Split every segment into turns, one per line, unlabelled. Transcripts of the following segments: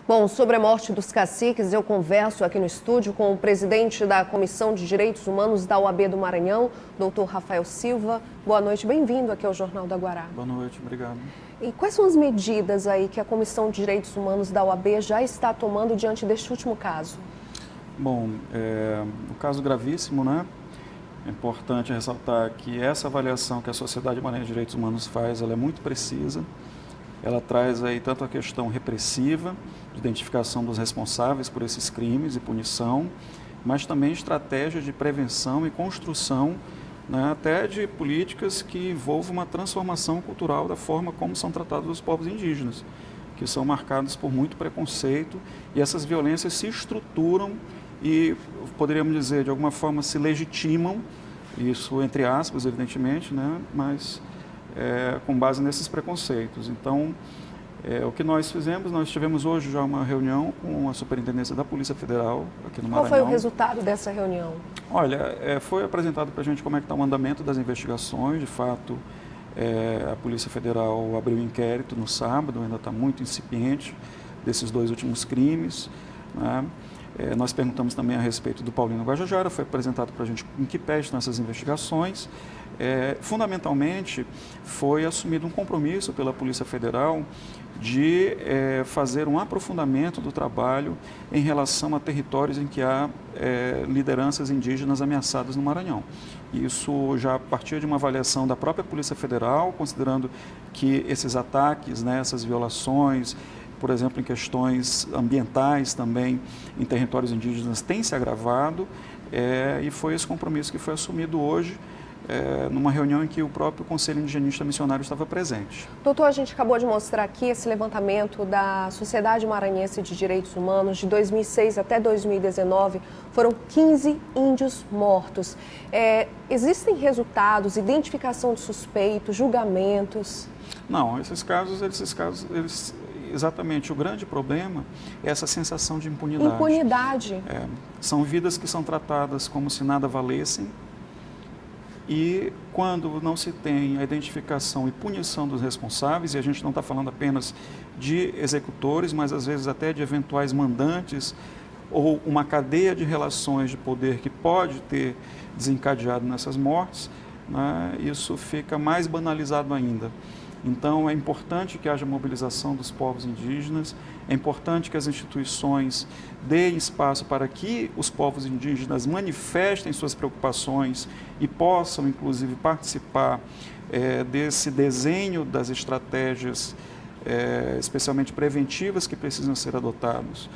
Bom, sobre a morte dos caciques, eu converso aqui no estúdio com o presidente da Comissão de Direitos Humanos da OAB do Maranhão, doutor Rafael Silva. Boa noite, bem-vindo aqui ao Jornal do Aguará.
Boa noite, obrigado.
E quais são as medidas aí que a Comissão de Direitos Humanos da OAB já está tomando diante deste último caso?
Bom, um caso gravíssimo, né? É importante ressaltar que essa avaliação que a Sociedade Maranhense de Direitos Humanos faz, ela é muito precisa. Ela traz aí tanto a questão repressiva, de identificação dos responsáveis por esses crimes e punição, mas também estratégias de prevenção e construção, né, até de políticas que envolvam uma transformação cultural da forma como são tratados os povos indígenas, que são marcados por muito preconceito, e essas violências se estruturam e, poderíamos dizer, de alguma forma se legitimam, isso entre aspas, evidentemente, né, mas com base nesses preconceitos. Então, o que nós fizemos, nós tivemos hoje já uma reunião com a Superintendência da Polícia Federal aqui no Maranhão.
Qual foi o resultado dessa reunião?
Olha, foi apresentado para a gente como é que está o andamento das investigações. De fato, a Polícia Federal abriu um inquérito no sábado, ainda está muito incipiente, desses dois últimos crimes, né? Nós perguntamos também a respeito do Paulino Guajajara, foi apresentado para a gente em que pé estão essas investigações. Fundamentalmente, foi assumido um compromisso pela Polícia Federal de fazer um aprofundamento do trabalho em relação a territórios em que há lideranças indígenas ameaçadas no Maranhão. Isso já a partir de uma avaliação da própria Polícia Federal, considerando que esses ataques, né, essas violações, por exemplo, em questões ambientais também, em territórios indígenas, tem se agravado, e foi esse compromisso que foi assumido hoje, numa reunião em que o próprio Conselho Indigenista Missionário estava presente.
Doutor, a gente acabou de mostrar aqui esse levantamento da Sociedade Maranhense de Direitos Humanos, de 2006 até 2019, foram 15 índios mortos. Existem resultados, identificação de suspeitos, julgamentos?
Não, esses casos, exatamente, o grande problema é essa sensação de impunidade.
Impunidade.
São vidas que são tratadas como se nada valessem, e quando não se tem a identificação e punição dos responsáveis, e a gente não está falando apenas de executores, mas às vezes até de eventuais mandantes, ou uma cadeia de relações de poder que pode ter desencadeado nessas mortes, né, isso fica mais banalizado ainda. Então, é importante que haja mobilização dos povos indígenas, é importante que as instituições deem espaço para que os povos indígenas manifestem suas preocupações e possam, inclusive, participar desse desenho das estratégias, especialmente preventivas, que precisam ser adotadas.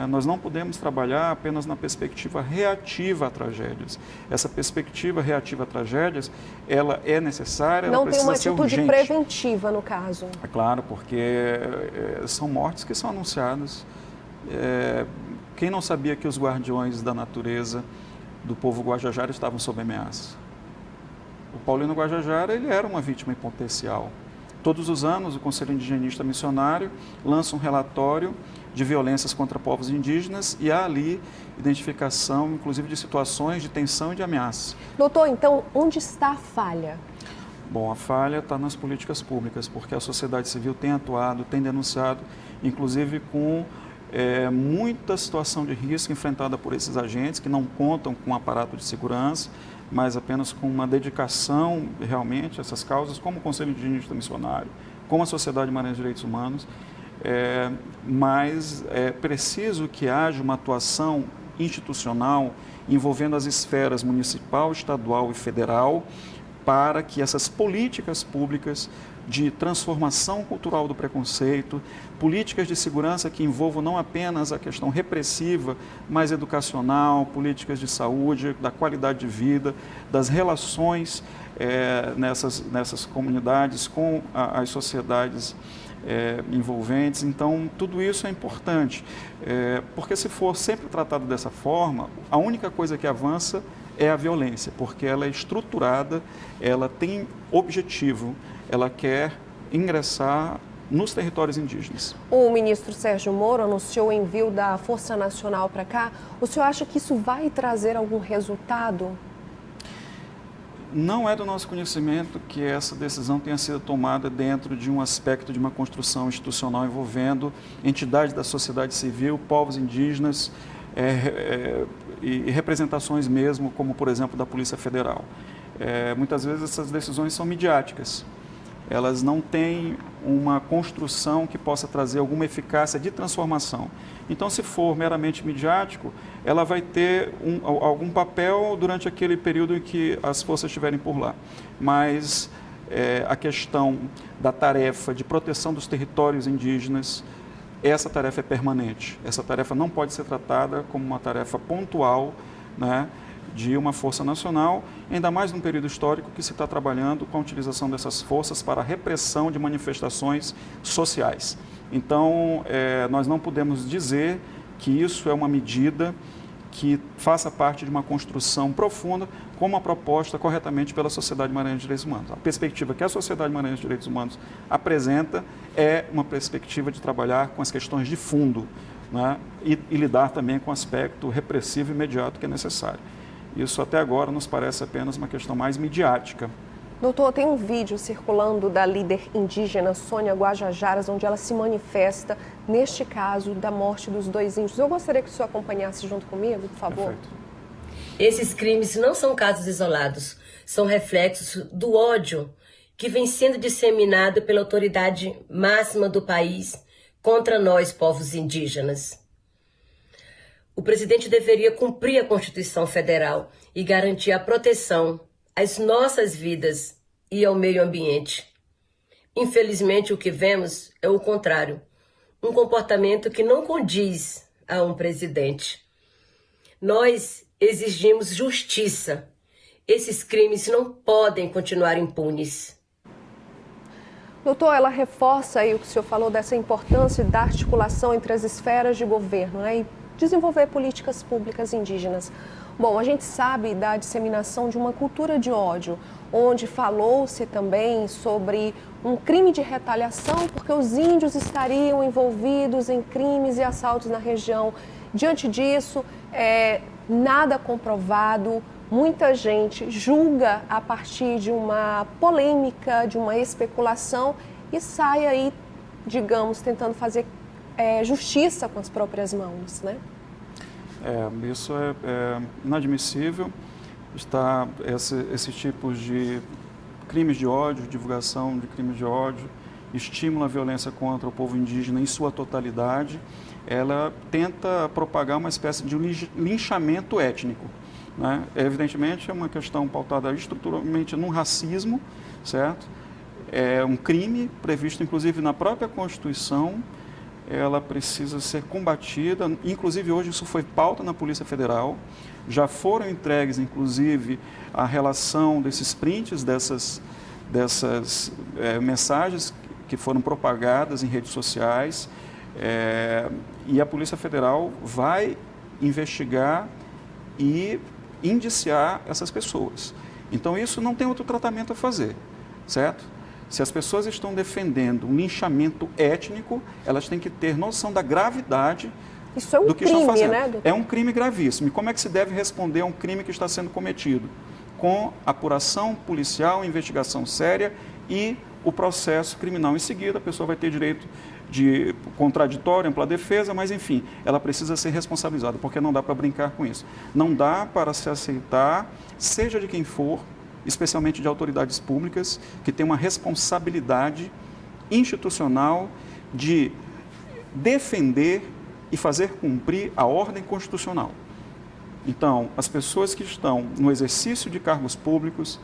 Nós não podemos trabalhar apenas na perspectiva reativa a tragédias. Essa perspectiva reativa a tragédias, ela é necessária, ela precisa ser urgente.
Não tem uma atitude preventiva, no caso.
É claro, porque são mortes que são anunciadas. Quem não sabia que os guardiões da natureza do povo Guajajara estavam sob ameaça? O Paulino Guajajara, ele era uma vítima em potencial. Todos os anos, o Conselho Indigenista Missionário lança um relatório de violências contra povos indígenas e há ali identificação, inclusive, de situações de tensão e de ameaça.
Doutor, então, onde está a falha?
Bom, a falha está nas políticas públicas, porque a sociedade civil tem atuado, tem denunciado, inclusive com muita situação de risco enfrentada por esses agentes que não contam com um aparato de segurança, mas apenas com uma dedicação realmente a essas causas, como o Conselho Indigenista Missionário, como a Sociedade Maranhense de Direitos Humanos, mas é preciso que haja uma atuação institucional envolvendo as esferas municipal, estadual e federal, para que essas políticas públicas de transformação cultural do preconceito, políticas de segurança que envolvam não apenas a questão repressiva, mas educacional, políticas de saúde, da qualidade de vida, das relações nessas comunidades com as sociedades envolventes. Então, tudo isso é importante, porque se for sempre tratado dessa forma, a única coisa que avança é a violência, porque ela é estruturada, ela tem objetivo, ela quer ingressar nos territórios indígenas.
O ministro Sérgio Moro anunciou o envio da Força Nacional para cá. O senhor acha que isso vai trazer algum resultado?
Não é do nosso conhecimento que essa decisão tenha sido tomada dentro de um aspecto de uma construção institucional envolvendo entidades da sociedade civil, povos indígenas e representações mesmo, como por exemplo da Polícia Federal. Muitas vezes essas decisões são midiáticas. Elas não têm uma construção que possa trazer alguma eficácia de transformação. Então, se for meramente midiático, ela vai ter algum papel durante aquele período em que as forças estiverem por lá. Mas a questão da tarefa de proteção dos territórios indígenas, essa tarefa é permanente. Essa tarefa não pode ser tratada como uma tarefa pontual, né, de uma força nacional, ainda mais num período histórico que se está trabalhando com a utilização dessas forças para a repressão de manifestações sociais. Então, nós não podemos dizer que isso é uma medida que faça parte de uma construção profunda, como a proposta corretamente pela Sociedade Maranhense de Direitos Humanos. A perspectiva que a Sociedade Maranhense de Direitos Humanos apresenta é uma perspectiva de trabalhar com as questões de fundo, né, e lidar também com o aspecto repressivo imediato que é necessário. Isso até agora nos parece apenas uma questão mais midiática.
Doutor, tem um vídeo circulando da líder indígena Sônia Guajajaras, onde ela se manifesta neste caso da morte dos 2 índios. Eu gostaria que o senhor acompanhasse junto comigo, por favor.
Perfeito.
Esses crimes não são casos isolados, são reflexos do ódio que vem sendo disseminado pela autoridade máxima do país contra nós, povos indígenas. O presidente deveria cumprir a Constituição Federal e garantir a proteção às nossas vidas e ao meio ambiente. Infelizmente, o que vemos é o contrário, um comportamento que não condiz a um presidente. Nós exigimos justiça. Esses crimes não podem continuar impunes.
Doutor, ela reforça aí o que o senhor falou dessa importância da articulação entre as esferas de governo, né, e desenvolver políticas públicas indígenas. Bom, a gente sabe da disseminação de uma cultura de ódio, onde falou-se também sobre um crime de retaliação, porque os índios estariam envolvidos em crimes e assaltos na região. Diante disso, nada comprovado, muita gente julga a partir de uma polêmica, de uma especulação e sai aí, digamos, tentando fazer justiça com as próprias mãos, né?
Isso é inadmissível. Esses tipos de crimes de ódio, divulgação de crimes de ódio, estímulo à violência contra o povo indígena em sua totalidade, ela tenta propagar uma espécie de linchamento étnico, né? Evidentemente, é uma questão pautada estruturalmente num racismo, certo? É um crime previsto, inclusive, na própria Constituição. Ela precisa ser combatida, inclusive hoje isso foi pauta na Polícia Federal, já foram entregues, inclusive, a relação desses prints, dessas mensagens que foram propagadas em redes sociais, e a Polícia Federal vai investigar e indiciar essas pessoas. Então isso não tem outro tratamento a fazer, certo? Se as pessoas estão defendendo um linchamento étnico, elas têm que ter noção da gravidade do que estão fazendo.
Né, doutor?
É um crime gravíssimo. E como é que se deve responder a um crime que está sendo cometido? Com apuração policial, investigação séria e o processo criminal. Em seguida, a pessoa vai ter direito de contraditório, ampla defesa, mas enfim, ela precisa ser responsabilizada, porque não dá para brincar com isso. Não dá para se aceitar, seja de quem for, especialmente de autoridades públicas, que têm uma responsabilidade institucional de defender e fazer cumprir a ordem constitucional. Então, as pessoas que estão no exercício de cargos públicos,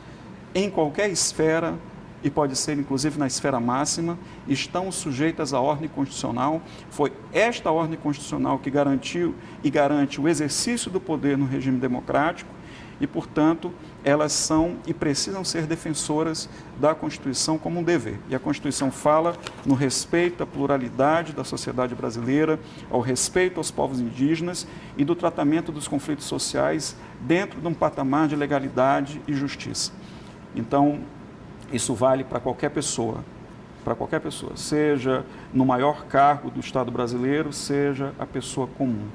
em qualquer esfera, e pode ser inclusive na esfera máxima, estão sujeitas à ordem constitucional. Foi esta ordem constitucional que garantiu e garante o exercício do poder no regime democrático, e, portanto, elas são e precisam ser defensoras da Constituição como um dever. E a Constituição fala no respeito à pluralidade da sociedade brasileira, ao respeito aos povos indígenas e do tratamento dos conflitos sociais dentro de um patamar de legalidade e justiça. Então, isso vale para qualquer pessoa, seja no maior cargo do Estado brasileiro, seja a pessoa comum.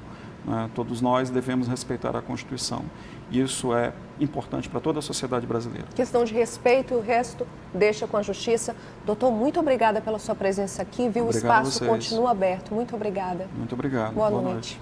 Todos nós devemos respeitar a Constituição. Isso é importante para toda a sociedade brasileira.
Questão de respeito, o resto deixa com a Justiça. Doutor, muito obrigada pela sua presença aqui, viu? O espaço continua aberto. Muito obrigada.
Muito obrigado.
Boa noite.